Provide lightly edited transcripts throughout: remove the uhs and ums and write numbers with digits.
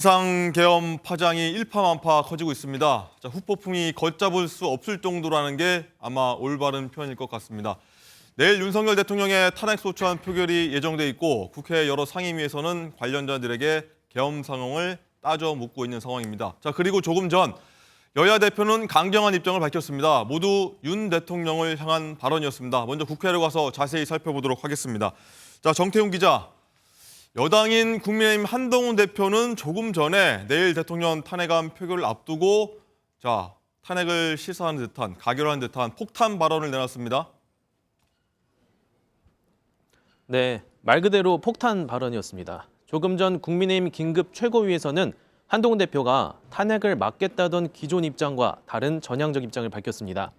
비상계엄 파장이 일파만파 커지고 있습니다. 후폭풍이 걷잡을 수 없을 정도라는 게 아마 올바른 표현일 것 같습니다. 내일 윤석열 대통령의 탄핵소추안 표결이 예정돼 있고 국회 여러 상임위에서는 관련자들에게 계엄 상황을 따져 묻고 있는 상황입니다. 그리고 조금 전 여야 대표는 강경한 입장을 밝혔습니다. 모두 윤 대통령을 향한 발언이었습니다. 먼저 국회로 가서 자세히 살펴보도록 하겠습니다. 정태훈 기자. 여당인 국민의힘 한동훈 대표는 조금 전에 내일 대통령 탄핵안 표결을 앞두고 탄핵을 시사하는 듯한, 가결하는 듯한 폭탄 발언을 내놨습니다. 네, 말 그대로 폭탄 발언이었습니다. 조금 전 국민의힘 긴급 최고위에서는 한동훈 대표가 탄핵을 막겠다던 기존 입장과 다른 전향적 입장을 밝혔습니다.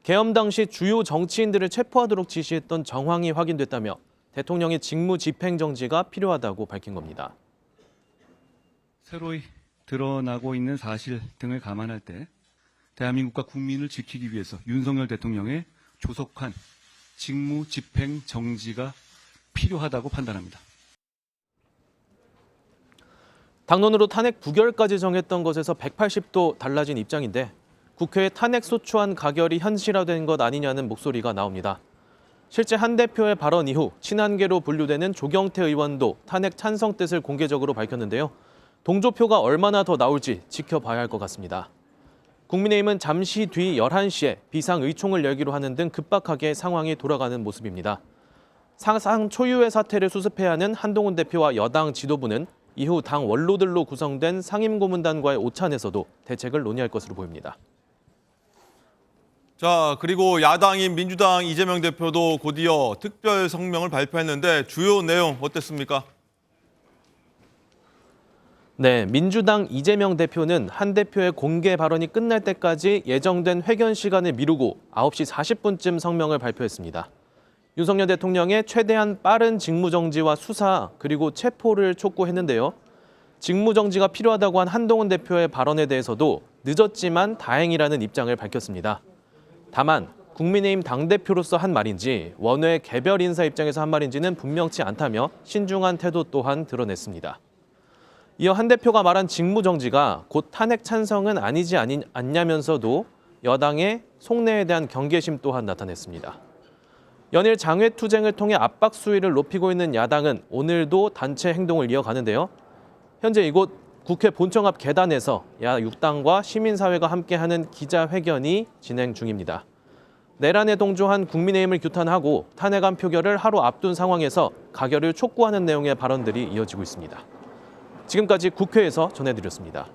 계엄 당시 주요 정치인들을 체포하도록 지시했던 정황이 확인됐다며 대통령의 직무 집행 정지가 필요하다고 밝힌 겁니다. 새로이 드러나고 있는 사실 등을 감안할 때 대한민국과 국민을 지키기 위해서 윤석열 대통령의 조속한 직무 집행 정지가 필요하다고 판단합니다. 당론으로 탄핵 부결까지 정했던 것에서 180도 달라진 입장인데 국회의 탄핵 소추안 가결이 현실화된 것 아니냐는 목소리가 나옵니다. 실제 한 대표의 발언 이후 친한계로 분류되는 조경태 의원도 탄핵 찬성 뜻을 공개적으로 밝혔는데요. 동조표가 얼마나 더 나올지 지켜봐야 할 것 같습니다. 국민의힘은 잠시 뒤 11시에 비상의총을 열기로 하는 등 급박하게 상황이 돌아가는 모습입니다. 사상 초유의 사태를 수습해야 하는 한동훈 대표와 여당 지도부는 이후 당 원로들로 구성된 상임고문단과의 오찬에서도 대책을 논의할 것으로 보입니다. 그리고 야당인 민주당 이재명 대표도 곧이어 특별 성명을 발표했는데 주요 내용 어땠습니까? 네, 민주당 이재명 대표는 한 대표의 공개 발언이 끝날 때까지 예정된 회견 시간을 미루고 9시 40분쯤 성명을 발표했습니다. 윤석열 대통령의 최대한 빠른 직무정지와 수사 그리고 체포를 촉구했는데요. 직무정지가 필요하다고 한 한동훈 대표의 발언에 대해서도 늦었지만 다행이라는 입장을 밝혔습니다. 다만 국민의힘 당대표로서 한 말인지 원외 개별 인사 입장에서 한 말인지는 분명치 않다며 신중한 태도 또한 드러냈습니다. 이어 한 대표가 말한 직무정지가 곧 탄핵 찬성은 아니지 않냐면서도 여당의 속내에 대한 경계심 또한 나타냈습니다. 연일 장외투쟁을 통해 압박 수위를 높이고 있는 야당은 오늘도 단체 행동을 이어가는데요. 현재 이곳 국회 본청 앞 계단에서 야 6당과 시민사회가 함께하는 기자회견이 진행 중입니다. 내란에 동조한 국민의힘을 규탄하고 탄핵안 표결을 하루 앞둔 상황에서 가결을 촉구하는 내용의 발언들이 이어지고 있습니다. 지금까지 국회에서 전해드렸습니다.